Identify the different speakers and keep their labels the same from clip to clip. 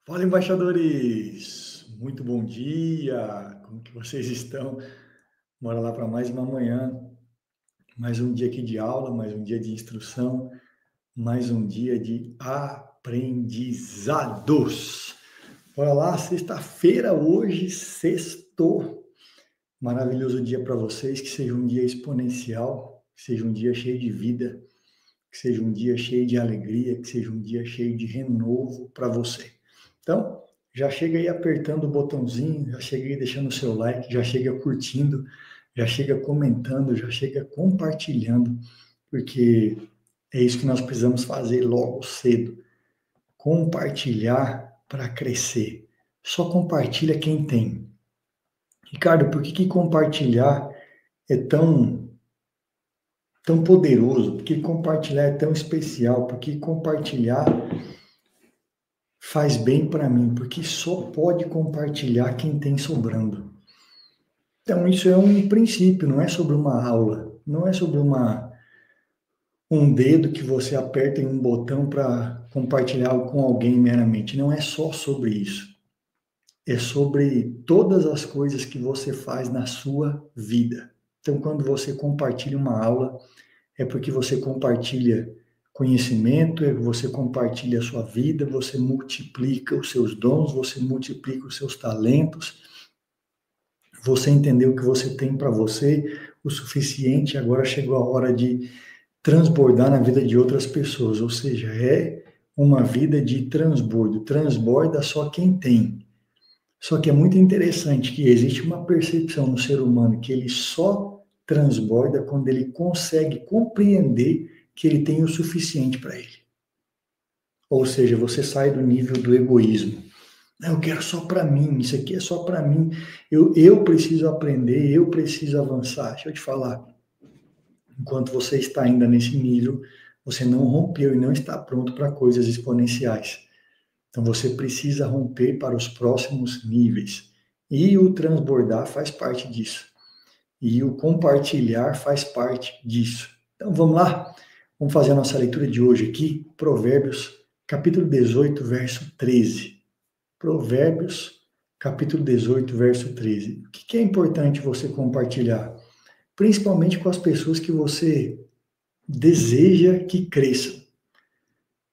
Speaker 1: Fala, embaixadores! Muito bom dia! Como que vocês estão? Bora lá para mais uma manhã, mais um dia aqui de aula, mais um dia de instrução, mais um dia de aprendizados. Bora lá, sexta-feira hoje, sextou. Maravilhoso dia para vocês, que seja um dia exponencial, que seja um dia cheio de vida, que seja um dia cheio de alegria, que seja um dia cheio de renovo para você. Então, já chega aí apertando o botãozinho, já chega aí deixando o seu like, já chega curtindo, já chega comentando, já chega compartilhando, porque é isso que nós precisamos fazer logo cedo. Compartilhar para crescer. Só compartilha quem tem. Ricardo, por que compartilhar é tão poderoso? Por que compartilhar é tão especial? Por que compartilhar faz bem para mim? Porque só pode compartilhar quem tem sobrando. Então, isso é um princípio, não é sobre uma aula, não é sobre um dedo que você aperta em um botão para compartilhar algo com alguém meramente. Não é só sobre isso. É sobre todas as coisas que você faz na sua vida. Então, quando você compartilha uma aula, é porque você compartilha conhecimento, é que você compartilha a sua vida, você multiplica os seus dons, você multiplica os seus talentos, você entendeu que você tem para você o suficiente, agora chegou a hora de transbordar na vida de outras pessoas, ou seja, é uma vida de transbordo, transborda só quem tem. Só que é muito interessante que existe uma percepção no ser humano que ele só transborda quando ele consegue compreender que ele tem o suficiente para ele. Ou seja, você sai do nível do egoísmo. Eu quero só para mim, isso aqui é só para mim. Eu preciso aprender, eu preciso avançar. Deixa eu te falar. Enquanto você está ainda nesse nível, você não rompeu e não está pronto para coisas exponenciais. Então você precisa romper para os próximos níveis. E o transbordar faz parte disso. E o compartilhar faz parte disso. Então vamos lá? Vamos fazer a nossa leitura de hoje aqui, Provérbios, capítulo 18, verso 13. Provérbios, capítulo 18, verso 13. O que é importante você compartilhar? Principalmente com as pessoas que você deseja que cresçam.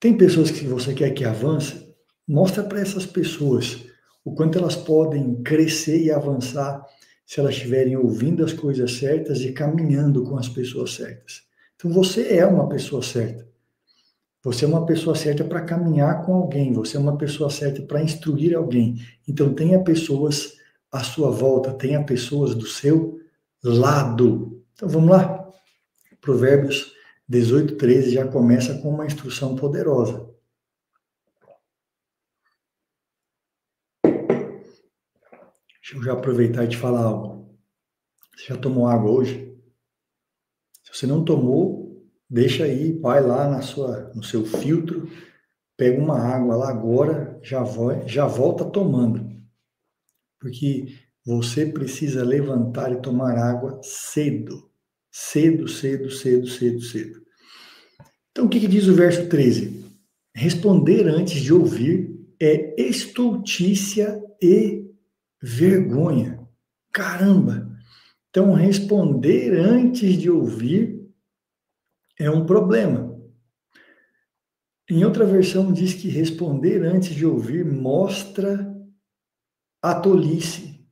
Speaker 1: Tem pessoas que você quer que avance? Mostra para essas pessoas o quanto elas podem crescer e avançar se elas estiverem ouvindo as coisas certas e caminhando com as pessoas certas. Então você é uma pessoa certa. Você é uma pessoa certa para caminhar com alguém, você é uma pessoa certa para instruir alguém. Então tenha pessoas à sua volta, tenha pessoas do seu lado. Então vamos lá? Provérbios 18, 13 já começa com uma instrução poderosa. Deixa eu já aproveitar e te falar algo. Você já tomou água hoje? Se você não tomou, deixa aí, vai lá no seu filtro, pega uma água lá agora, já volta tomando. Porque você precisa levantar e tomar água cedo. Cedo, cedo, cedo, cedo, cedo. Então, o que diz o verso 13? Responder antes de ouvir é estultícia e vergonha. Caramba! Então, responder antes de ouvir é um problema. Em outra versão, diz que responder antes de ouvir mostra a tolice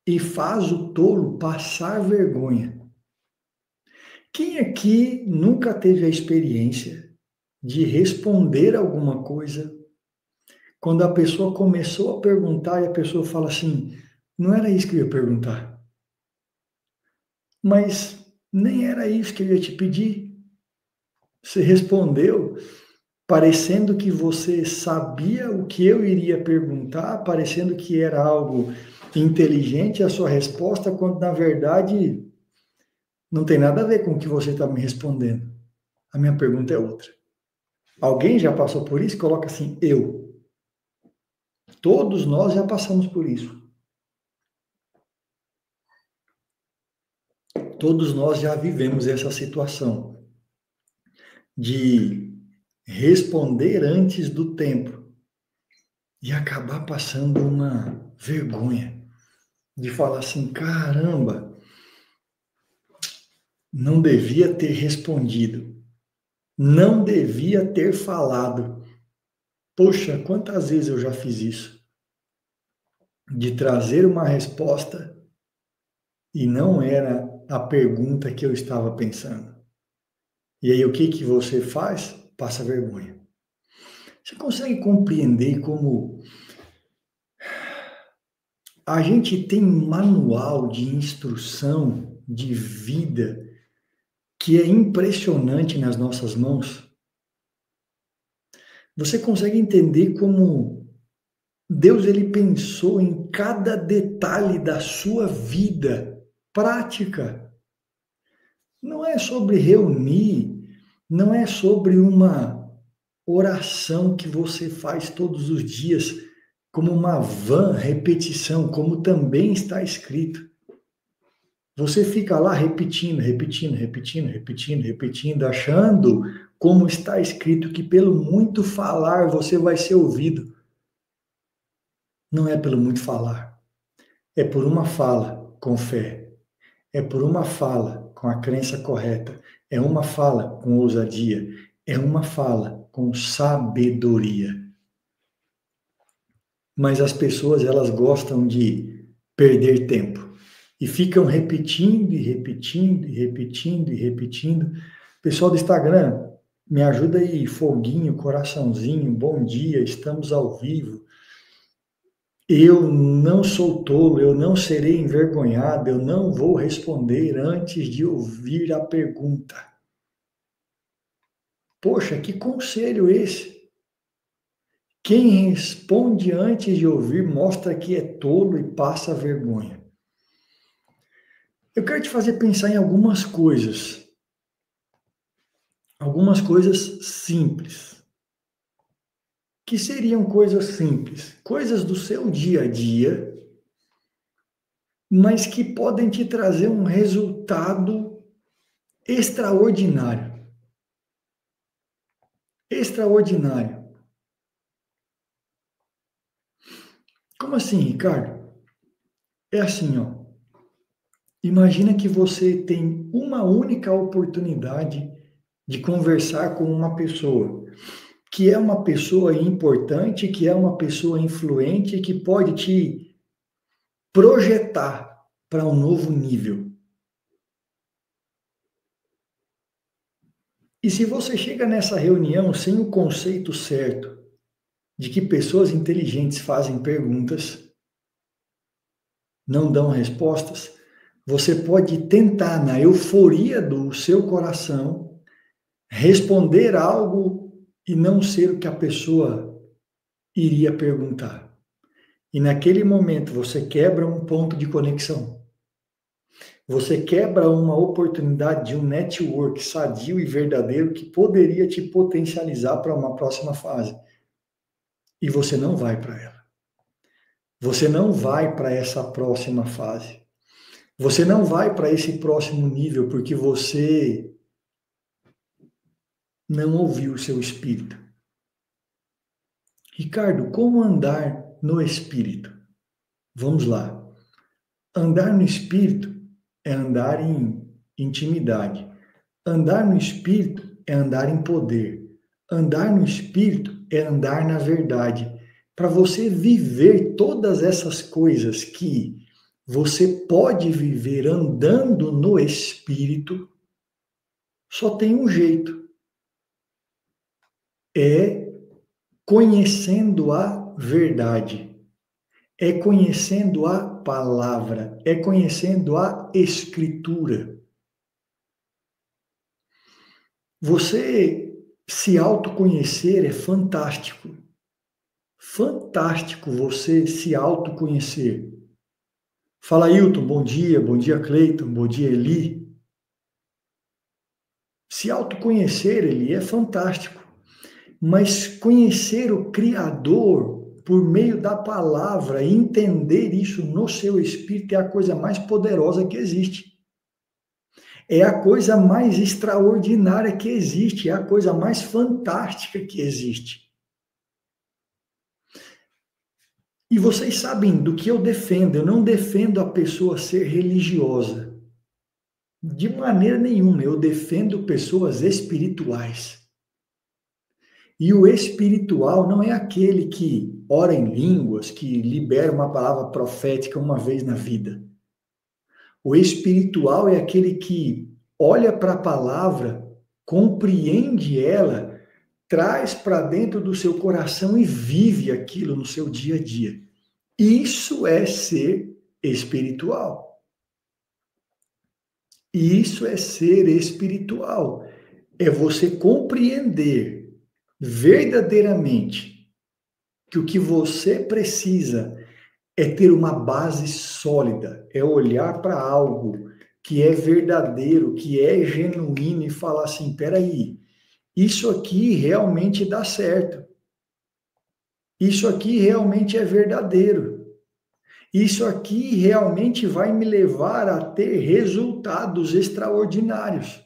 Speaker 1: e faz o tolo passar vergonha. Quem aqui nunca teve a experiência de responder alguma coisa quando a pessoa começou a perguntar e a pessoa fala assim, não era isso que eu ia perguntar, mas nem era isso que eu ia te pedir. Você respondeu parecendo que você sabia o que eu iria perguntar, parecendo que era algo inteligente a sua resposta, quando na verdade não tem nada a ver com o que você está me respondendo. A minha pergunta é outra. Alguém já passou por isso? Coloca assim, eu. Todos nós já passamos por isso. Todos nós já vivemos essa situação de responder antes do tempo. e acabar passando uma vergonha de falar assim, caramba, não devia ter respondido, não devia ter falado. Poxa, quantas vezes eu já fiz isso? De trazer uma resposta e não era a pergunta que eu estava pensando. E aí o que você faz? Passa vergonha. Você consegue compreender como a gente tem um manual de instrução de vida que é impressionante nas nossas mãos? Você consegue entender como Deus ele pensou em cada detalhe da sua vida prática? Não é sobre reunir, não é sobre uma oração que você faz todos os dias, como uma vã repetição, como também está escrito. Você fica lá repetindo, repetindo, repetindo, repetindo, repetindo, achando, como está escrito, que pelo muito falar você vai ser ouvido. Não é pelo muito falar, é por uma fala com fé, é por uma fala com a crença correta, é uma fala com ousadia, é uma fala com sabedoria. Mas as pessoas, elas gostam de perder tempo e ficam repetindo e repetindo e repetindo e repetindo. Pessoal do Instagram, me ajuda aí, foguinho, coraçãozinho, bom dia, estamos ao vivo. Eu não sou tolo, eu não serei envergonhado, eu não vou responder antes de ouvir a pergunta. Poxa, que conselho esse? Quem responde antes de ouvir mostra que é tolo e passa vergonha. Eu quero te fazer pensar em algumas coisas simples. Que seriam coisas simples, coisas do seu dia a dia, mas que podem te trazer um resultado extraordinário. Extraordinário. Como assim, Ricardo? É assim, ó. Imagina que você tem uma única oportunidade de conversar com uma pessoa, que é uma pessoa importante, que é uma pessoa influente, que pode te projetar para um novo nível. E se você chega nessa reunião sem o conceito certo de que pessoas inteligentes fazem perguntas, não dão respostas, você pode tentar, na euforia do seu coração, responder algo e não ser o que a pessoa iria perguntar. E naquele momento você quebra um ponto de conexão. Você quebra uma oportunidade de um network sadio e verdadeiro que poderia te potencializar para uma próxima fase. E você não vai para ela. Você não vai para essa próxima fase. Você não vai para esse próximo nível porque você não ouviu o seu espírito. Ricardo, como andar no espírito? Vamos lá. Andar no espírito é andar em intimidade. Andar no espírito é andar em poder. Andar no espírito é andar na verdade. Para você viver todas essas coisas que você pode viver andando no espírito, só tem um jeito. É conhecendo a verdade. É conhecendo a palavra, é conhecendo a escritura. Você se autoconhecer é fantástico. Fantástico você se autoconhecer. Fala, Hilton, bom dia, Cleiton, bom dia, Eli. Se autoconhecer, Eli, é fantástico. Mas conhecer o Criador por meio da palavra, entender isso no seu espírito é a coisa mais poderosa que existe. É a coisa mais extraordinária que existe, é a coisa mais fantástica que existe. E vocês sabem do que eu defendo. Eu não defendo a pessoa ser religiosa. De maneira nenhuma. Eu defendo pessoas espirituais. E o espiritual não é aquele que ora em línguas, que libera uma palavra profética uma vez na vida. O espiritual é aquele que olha para a palavra, compreende ela, traz para dentro do seu coração e vive aquilo no seu dia a dia. Isso é ser espiritual. Isso é ser espiritual. É você compreender verdadeiramente que o que você precisa é ter uma base sólida, é olhar para algo que é verdadeiro, que é genuíno e falar assim, peraí, isso aqui realmente dá certo. Isso aqui realmente é verdadeiro. Isso aqui realmente vai me levar a ter resultados extraordinários.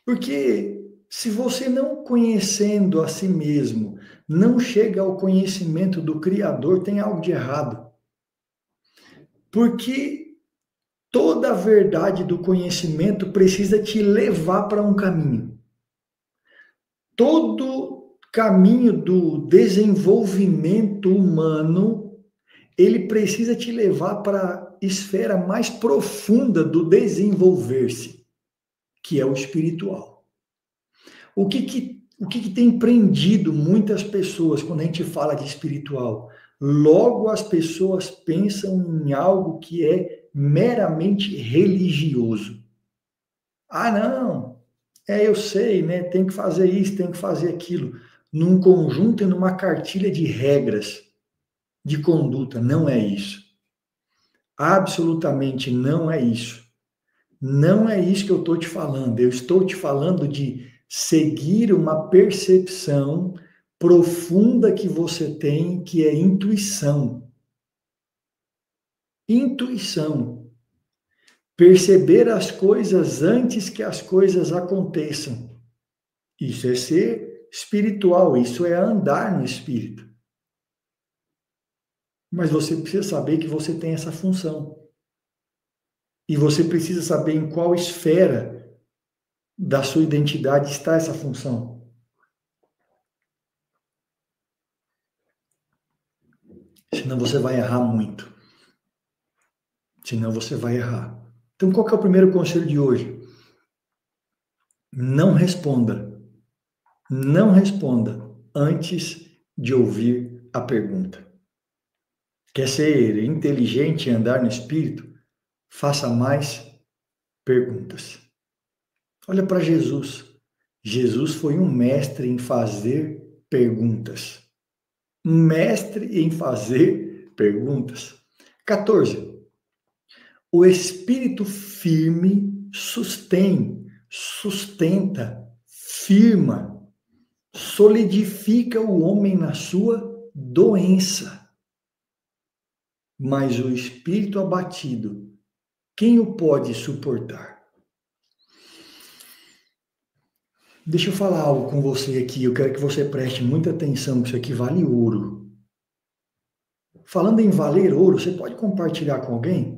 Speaker 1: Porque se você não conhecendo a si mesmo, não chega ao conhecimento do Criador, tem algo de errado. Porque toda a verdade do conhecimento precisa te levar para um caminho. Todo caminho do desenvolvimento humano, ele precisa te levar para a esfera mais profunda do desenvolver-se, que é o espiritual. O que tem prendido muitas pessoas quando a gente fala de espiritual? Logo as pessoas pensam em algo que é meramente religioso. Ah, não, eu sei, né? Tem que fazer isso, tem que fazer aquilo. Num conjunto e numa cartilha de regras de conduta. Não é isso. Absolutamente não é isso. Não é isso que eu estou te falando. Eu estou te falando de seguir uma percepção profunda que você tem, que é intuição. Intuição. Perceber as coisas antes que as coisas aconteçam. Isso é ser espiritual, isso é andar no espírito. Mas você precisa saber que você tem essa função. E você precisa saber em qual esfera da sua identidade está essa função. Senão você vai errar muito. Senão você vai errar. Então, qual que é o primeiro conselho de hoje? Não responda. Não responda antes de ouvir a pergunta. Quer ser inteligente e andar no espírito? Faça mais perguntas. Olha para Jesus. Jesus foi um mestre em fazer perguntas. Um mestre em fazer perguntas. 14. O espírito firme sustenta, firma, solidifica o homem na sua doença. Mas o espírito abatido, quem o pode suportar? Deixa eu falar algo com você aqui, eu quero que você preste muita atenção, que isso aqui vale ouro. Falando em valer ouro, você pode compartilhar com alguém?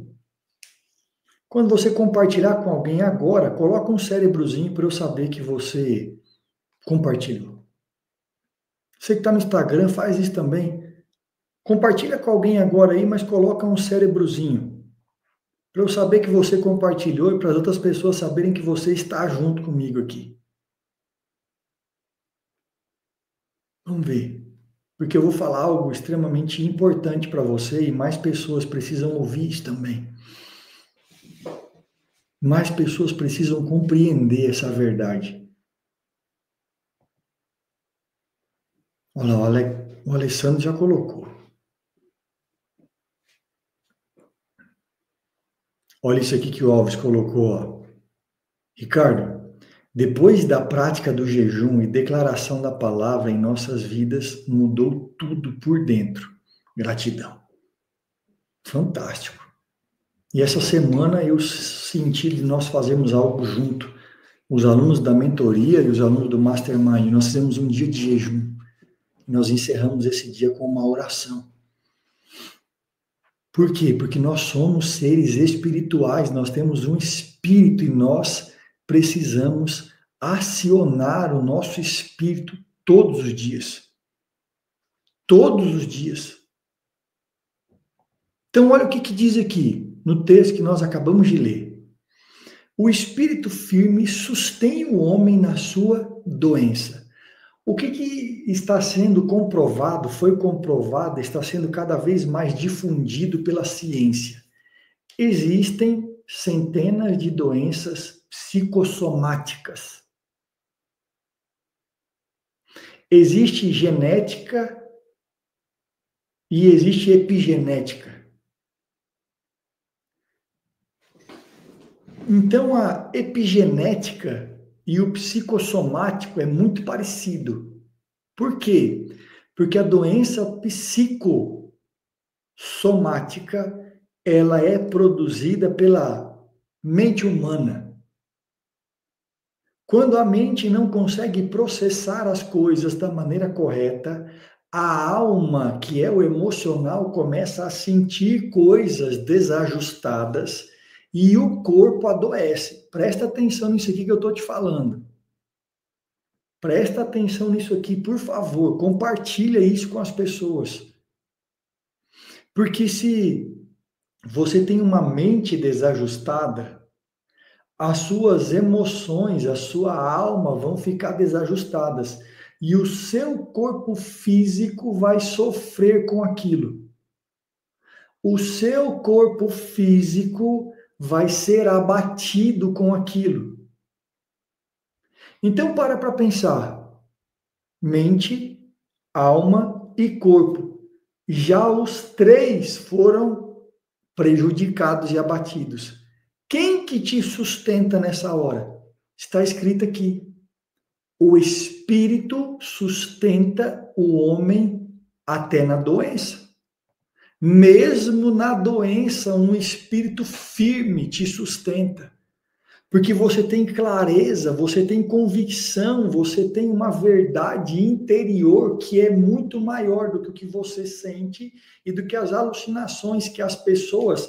Speaker 1: Quando você compartilhar com alguém agora, coloca um cérebrozinho para eu saber que você compartilhou. Você que está no Instagram, faz isso também. Compartilha com alguém agora aí, mas coloca um cérebrozinho para eu saber que você compartilhou e para as outras pessoas saberem que você está junto comigo aqui. Vamos ver. Porque eu vou falar algo extremamente importante para você e mais pessoas precisam ouvir isso também. Mais pessoas precisam compreender essa verdade. Olha, o Alessandro já colocou. Olha isso aqui que o Alves colocou. Ó. Ricardo, depois da prática do jejum e declaração da palavra em nossas vidas, mudou tudo por dentro. Gratidão. Fantástico. E essa semana eu senti de nós fazermos algo junto. Os alunos da mentoria e os alunos do Mastermind, nós fizemos um dia de jejum. nós encerramos esse dia com uma oração. Por quê? Porque nós somos seres espirituais, nós temos um espírito e nós precisamos acionar o nosso espírito todos os dias. Todos os dias. Então, olha o que diz aqui, no texto que nós acabamos de ler. O espírito firme sustém o homem na sua doença. O que está sendo comprovado, foi comprovado, está sendo cada vez mais difundido pela ciência. Existem centenas de doenças psicossomáticas. Existe genética e existe epigenética. Então, a epigenética e o psicossomático é muito parecido. Por quê? Porque a doença psicossomática, ela é produzida pela mente humana. Quando a mente não consegue processar as coisas da maneira correta, a alma, que é o emocional, começa a sentir coisas desajustadas e o corpo adoece. Presta atenção nisso aqui que eu estou te falando. Presta atenção nisso aqui, por favor. Compartilha isso com as pessoas. Porque se você tem uma mente desajustada, as suas emoções, a sua alma vão ficar desajustadas. E o seu corpo físico vai sofrer com aquilo. O seu corpo físico vai ser abatido com aquilo. Então, para pensar. Mente, alma e corpo. Já os três foram prejudicados e abatidos. Quem que te sustenta nessa hora? Está escrito aqui. O espírito sustenta o homem até na doença. Mesmo na doença, um espírito firme te sustenta. Porque você tem clareza, você tem convicção, você tem uma verdade interior que é muito maior do que o que você sente e do que as alucinações que as pessoas,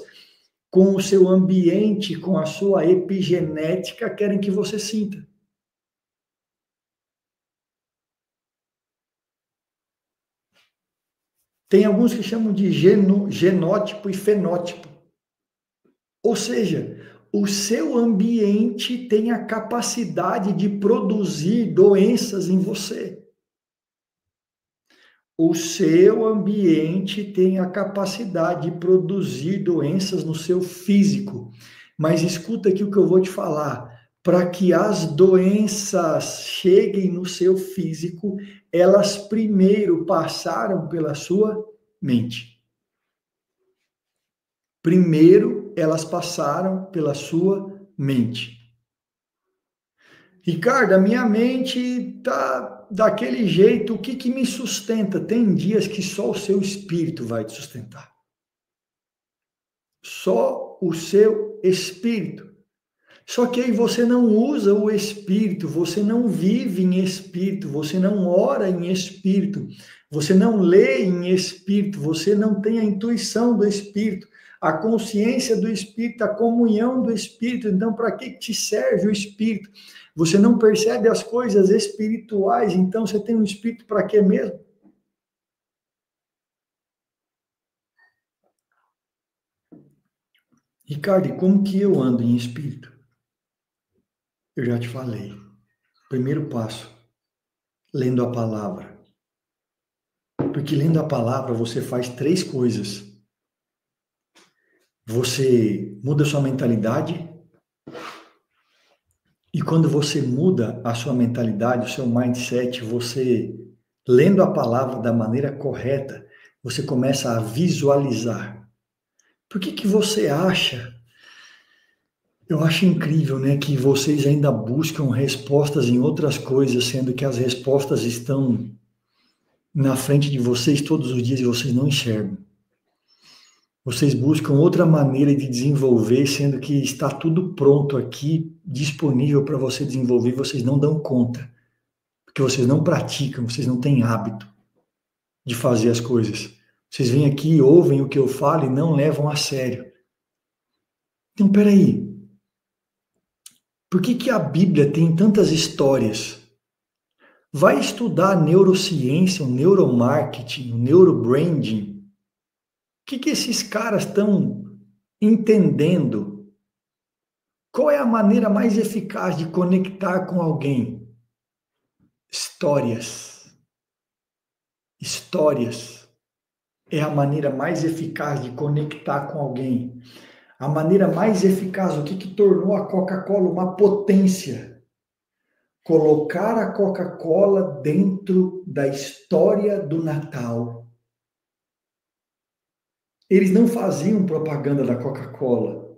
Speaker 1: com o seu ambiente, com a sua epigenética, querem que você sinta. Tem alguns que chamam de genótipo e fenótipo. Ou seja, o seu ambiente tem a capacidade de produzir doenças em você. O seu ambiente tem a capacidade de produzir doenças no seu físico. Mas escuta aqui o que eu vou te falar. Para que as doenças cheguem no seu físico, elas primeiro passaram pela sua mente. Primeiro, elas passaram pela sua mente. Ricardo, a minha mente está daquele jeito, o que me sustenta? Tem dias que só o seu espírito vai te sustentar. Só o seu espírito. Só que aí você não usa o espírito, você não vive em espírito, você não ora em espírito, você não lê em espírito, você não tem a intuição do espírito, a consciência do espírito, a comunhão do espírito. Então, para que te serve o espírito? Você não percebe as coisas espirituais, então você tem um espírito para quê mesmo? Ricardo, e como que eu ando em espírito? Eu já te falei. Primeiro passo, lendo a palavra. Porque lendo a palavra você faz três coisas. Você muda a sua mentalidade. E quando você muda a sua mentalidade, o seu mindset, você, lendo a palavra da maneira correta, você começa a visualizar. Por que você acha? Eu acho incrível, né, que vocês ainda buscam respostas em outras coisas, sendo que as respostas estão na frente de vocês todos os dias e vocês não enxergam. Vocês buscam outra maneira de desenvolver, sendo que está tudo pronto aqui, disponível para você desenvolver, vocês não dão conta. Porque vocês não praticam, vocês não têm hábito. de fazer as coisas. Vocês vêm aqui, ouvem o que eu falo e não levam a sério. Então, peraí. Por que a Bíblia tem tantas histórias? Vai estudar neurociência, o neuromarketing, o neurobranding. O que esses caras estão entendendo? Qual é a maneira mais eficaz de conectar com alguém? Histórias. Histórias é a maneira mais eficaz de conectar com alguém. A maneira mais eficaz, o que tornou a Coca-Cola uma potência? Colocar a Coca-Cola dentro da história do Natal. Eles não faziam propaganda da Coca-Cola.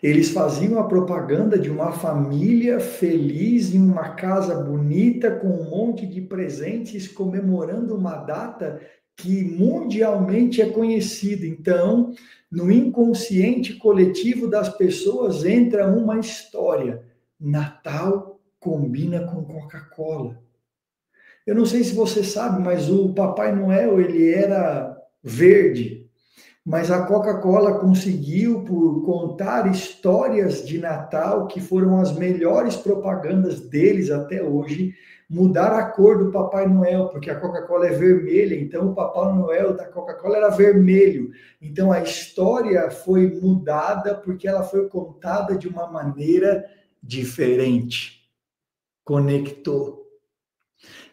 Speaker 1: Eles faziam a propaganda de uma família feliz em uma casa bonita com um monte de presentes comemorando uma data que mundialmente é conhecida. Então, no inconsciente coletivo das pessoas entra uma história. Natal combina com Coca-Cola. Eu não sei se você sabe, mas o Papai Noel, ele era verde. Mas a Coca-Cola conseguiu, por contar histórias de Natal, que foram as melhores propagandas deles até hoje, mudar a cor do Papai Noel, porque a Coca-Cola é vermelha, então o Papai Noel da Coca-Cola era vermelho. Então a história foi mudada porque ela foi contada de uma maneira diferente. Conectou.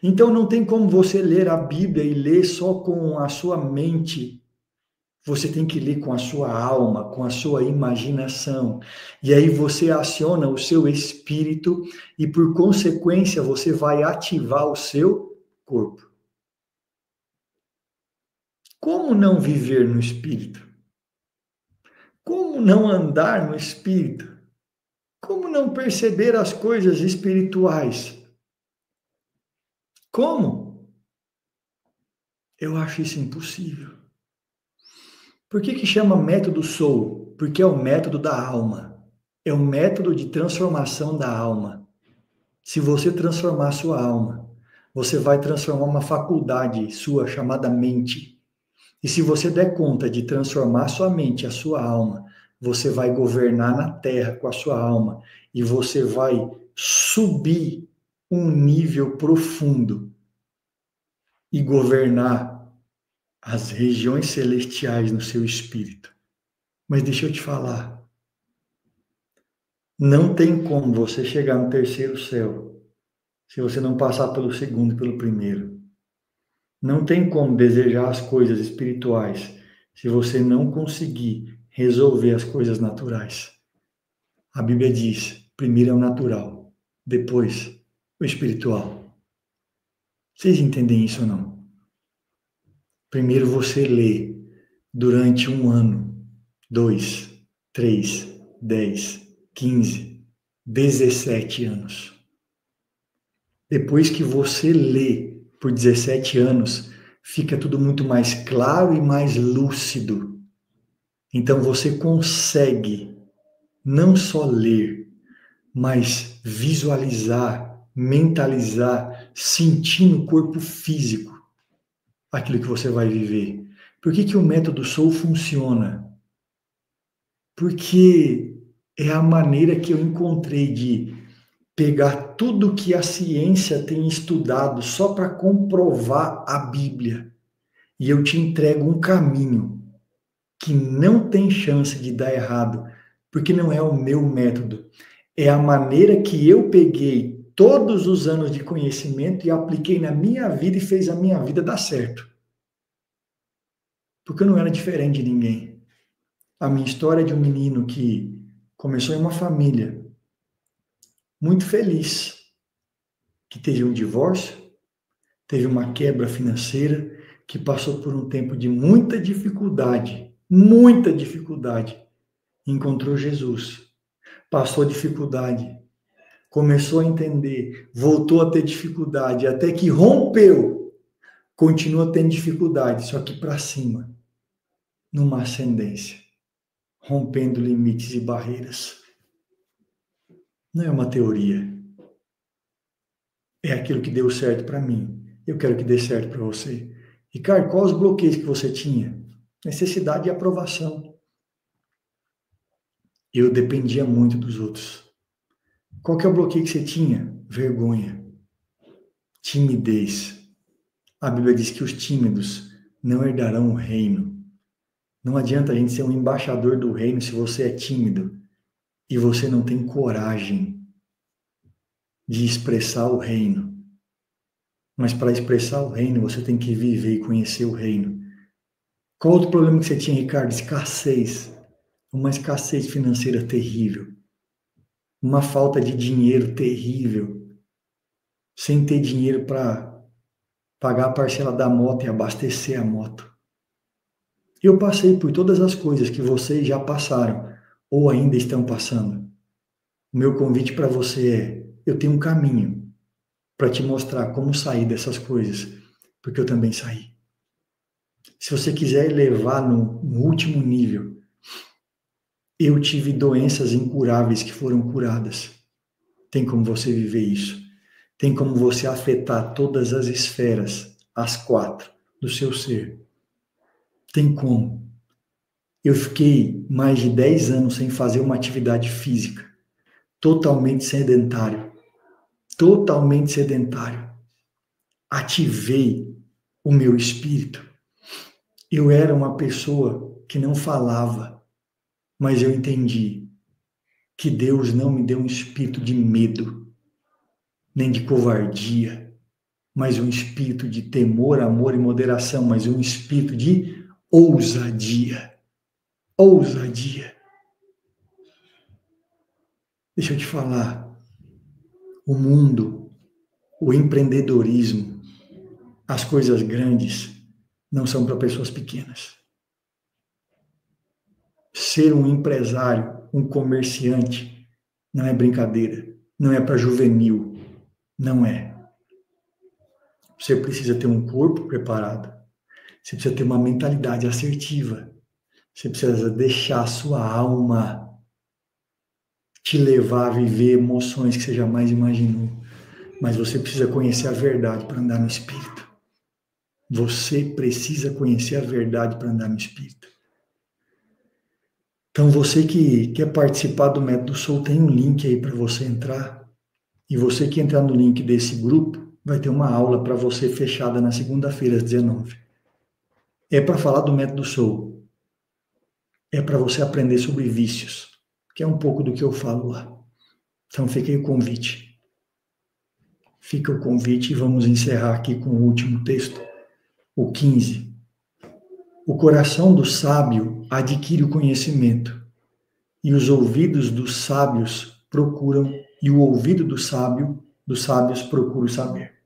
Speaker 1: Então não tem como você ler a Bíblia e ler só com a sua mente. Você tem que ler com a sua alma, com a sua imaginação. E aí você aciona o seu espírito e, por consequência, você vai ativar o seu corpo. Como não viver no espírito? Como não andar no espírito? Como não perceber as coisas espirituais? Como? Eu acho isso impossível. Por que chama método Soul? Porque é o método da alma. É o método de transformação da alma. Se você transformar a sua alma, você vai transformar uma faculdade sua chamada mente. E se você der conta de transformar a sua mente, a sua alma, você vai governar na terra com a sua alma e você vai subir um nível profundo e governar as regiões celestiais no seu espírito. Mas deixa eu te falar, não tem como você chegar no terceiro céu se você não passar pelo segundo e pelo primeiro. Não tem como desejar as coisas espirituais se você não conseguir resolver as coisas naturais. A Bíblia diz: primeiro é o natural, depois o espiritual. Vocês entendem isso ou não? Primeiro você lê durante 1 ano, 2, 3, 10, 15, 17 anos. Depois que você lê por 17 anos, fica tudo muito mais claro e mais lúcido. Então você consegue não só ler, mas visualizar, mentalizar, sentir no corpo físico aquilo que você vai viver. Por que o método Soul funciona? Porque é a maneira que eu encontrei de pegar tudo que a ciência tem estudado só para comprovar a Bíblia. E eu te entrego um caminho que não tem chance de dar errado, porque não é o meu método. É a maneira que eu peguei todos os anos de conhecimento e apliquei na minha vida e fez a minha vida dar certo. Porque eu não era diferente de ninguém. A minha história é de um menino que começou em uma família muito feliz, que teve um divórcio, teve uma quebra financeira, que passou por um tempo de muita dificuldade, encontrou Jesus, passou dificuldade, começou a entender, voltou a ter dificuldade, até que rompeu, continua tendo dificuldade, só que para cima, numa ascendência, rompendo limites e barreiras. Não é uma teoria, é aquilo que deu certo para mim. eu quero que dê certo para você. Ricardo, quais os bloqueios que você tinha? Necessidade de aprovação. Eu dependia muito dos outros. Qual que é o bloqueio que você tinha? Vergonha. Timidez. A Bíblia diz que os tímidos não herdarão o reino. Não adianta a gente ser um embaixador do reino se você é tímido e você não tem coragem de expressar o reino. Mas para expressar o reino, você tem que viver e conhecer o reino. Qual outro problema que você tinha, Ricardo? Escassez. Uma escassez financeira terrível. Uma falta de dinheiro terrível. Sem ter dinheiro para pagar a parcela da moto e abastecer a moto. Eu passei por todas as coisas que vocês já passaram ou ainda estão passando. O meu convite para você é: eu tenho um caminho para te mostrar como sair dessas coisas, porque eu também saí. Se você quiser elevar no último nível, eu tive doenças incuráveis que foram curadas. Tem como você viver isso. Tem como você afetar todas as esferas, as 4, do seu ser. Tem como. Eu fiquei mais de 10 anos sem fazer uma atividade física. Totalmente sedentário. Totalmente sedentário. Ativei o meu espírito. Eu era uma pessoa que não falava, mas eu entendi que Deus não me deu um espírito de medo, nem de covardia, mas um espírito de temor, amor e moderação, mas um espírito de ousadia. Ousadia. Deixa eu te falar, o mundo, o empreendedorismo, as coisas grandes não são para pessoas pequenas. Ser um empresário, um comerciante, não é brincadeira, não é para juvenil, não é. Você precisa ter um corpo preparado, você precisa ter uma mentalidade assertiva, você precisa deixar a sua alma te levar a viver emoções que você jamais imaginou, mas você precisa conhecer a verdade para andar no Espírito. Você precisa conhecer a verdade para andar no Espírito. Então, você que quer participar do Método Soul, tem um link aí para você entrar. E você que entrar no link desse grupo, vai ter uma aula para você fechada na segunda-feira, às 19h. É para falar do Método Soul. É para você aprender sobre vícios, que é um pouco do que eu falo lá. Então, fica aí o convite. Fica o convite e vamos encerrar aqui com o último texto, o 15. O coração do sábio adquire o conhecimento, e os ouvidos dos sábios procuram, e o ouvido dos sábios procura saber.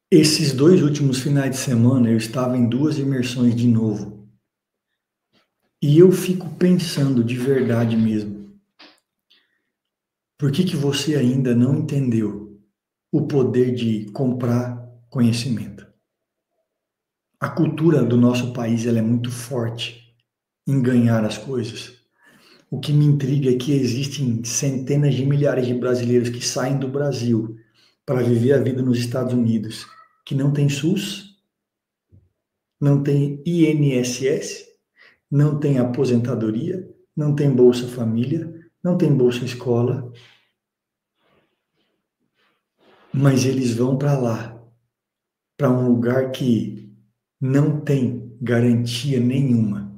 Speaker 1: Esses 2 últimos finais de semana eu estava em 2 imersões de novo. E eu fico pensando de verdade mesmo. Por que você ainda não entendeu o poder de comprar conhecimento? A cultura do nosso país ela é muito forte em ganhar as coisas. O que me intriga é que existem centenas de milhares de brasileiros que saem do Brasil para viver a vida nos Estados Unidos, que não tem SUS, não tem INSS, não tem aposentadoria, não tem Bolsa Família, não tem Bolsa Escola, mas eles vão para lá, para um lugar que não tem garantia nenhuma.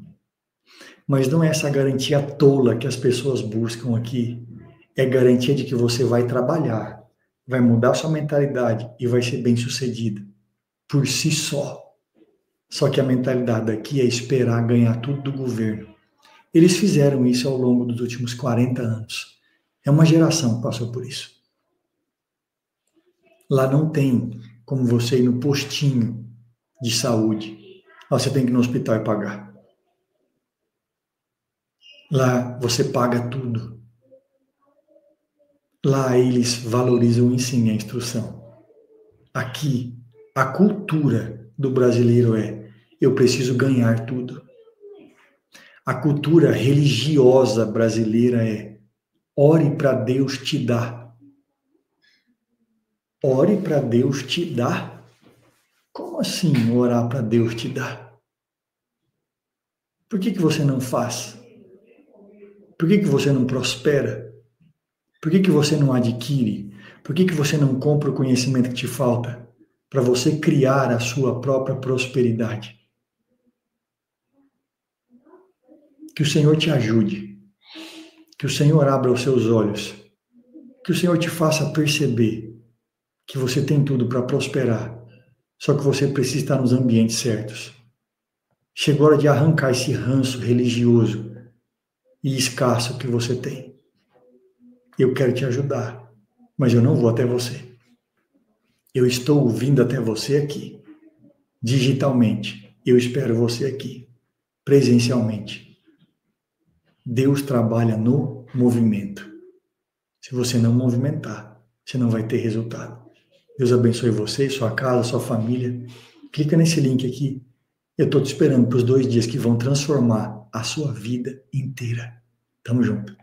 Speaker 1: Mas não é essa garantia tola que as pessoas buscam aqui. É garantia de que você vai trabalhar, vai mudar sua mentalidade e vai ser bem-sucedido por si só. Só que a mentalidade aqui é esperar ganhar tudo do governo. Eles fizeram isso ao longo dos últimos 40 anos. É uma geração que passou por isso. Lá não tem como você ir no postinho de saúde. Lá você tem que ir no hospital e pagar. Lá você paga tudo. Lá eles valorizam o ensino e a instrução. Aqui, a cultura do brasileiro é: eu preciso ganhar tudo. A cultura religiosa brasileira é: Ore para Deus te dar. Ore para Deus te dar. Como assim orar para Deus te dar? Por que você não faz? Por que você não prospera? Por que você não adquire? Por que você não compra o conhecimento que te falta para você criar a sua própria prosperidade? Que o Senhor te ajude. Que o Senhor abra os seus olhos. Que o Senhor te faça perceber que você tem tudo para prosperar. Só que você precisa estar nos ambientes certos. Chegou a hora de arrancar esse ranço religioso e escasso que você tem. Eu quero te ajudar, mas eu não vou até você. Eu estou vindo até você aqui, digitalmente. Eu espero você aqui, presencialmente. Deus trabalha no movimento. Se você não movimentar, você não vai ter resultado. Deus abençoe você, sua casa, sua família. Clica nesse link aqui. Eu estou te esperando para os 2 dias que vão transformar a sua vida inteira. Tamo junto.